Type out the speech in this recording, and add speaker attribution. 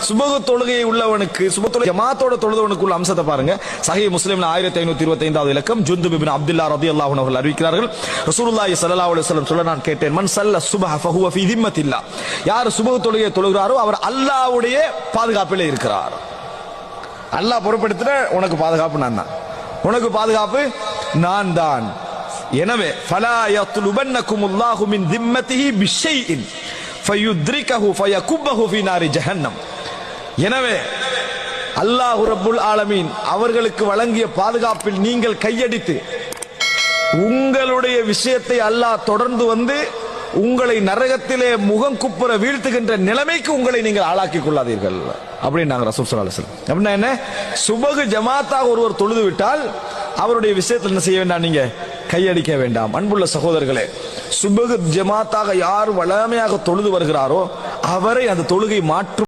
Speaker 1: சுபகு தொழுகையை உள்ளவனுக்கு சுபகு ஜமாத்தோட தொழுதவனுக்கு உள்ள அம்சத்தை பாருங்க. சஹீஹ் முஸ்லிம்ல 1525வது இலக்கம் ஜுந்துப் இப்னு அப்துல்லா ரலியல்லாஹு அன்ஹு அவர்கள் அறிவிக்கிறார்கள், ரசூலுல்லாஹி ஸல்லல்லாஹு அலைஹி வஸல்லம் சொல்ல நான் கேட்டேன், மன் ஸல்ல சுப்ஹ ஃபஹுவ ஃபீ திம்மத்தில்லாஹ், யார் சுபகு தொழுகையை தொழுகிறாரோ அவர் அல்லாஹ்வுடைய பாதுகாப்பிலே இருக்கிறார். அல்லாஹ் பொறுப்படுத்துற உனக்கு பாதுகாப்பு நான் தான், உனக்கு பாதுகாப்பு நான் தான். எனவே ஃபலா யத்லுபன்னகுமுல்லாஹு மின் திம்மத்திஹி பிஷைஇன் ஃபயுத்ரிகஹு ஃபயகுப்பஹு ஃபீ நாரி ஜஹன்னம். எனவே அல்லாஹ் ரப்புல் ஆலமீன் அவர்களுக்கு வழங்கிய பாதுகாப்பில் நீங்கள் கையடித்து உங்களுடைய விஷயத்தை அல்லாஹ் தொடர்ந்து வந்து உங்களை நரகத்திலே முகம் குப்புற வீழ்த்துகின்ற நிலைமைக்கு உங்களை நீங்கள் ஆளாக்கிக் கொள்ளாதீர்கள் அப்படின்னு ரசூல் ஸல்லல்லாஹு அலைஹி வஸல்லம். அப்படின்னா என்ன, சுபகு ஜமாத்தாக ஒருவர் தொழுது விட்டால் அவருடைய விஷயத்தில் என்ன செய்ய வேண்டாம், நீங்க கையடிக்க வேண்டாம். அன்புள்ள சகோதரர்களே, சுபகு ஜமாத்தாக யார் வளமையாக தொழுது வருகிறாரோ அவரை அந்த தொழுகை மாற்றும்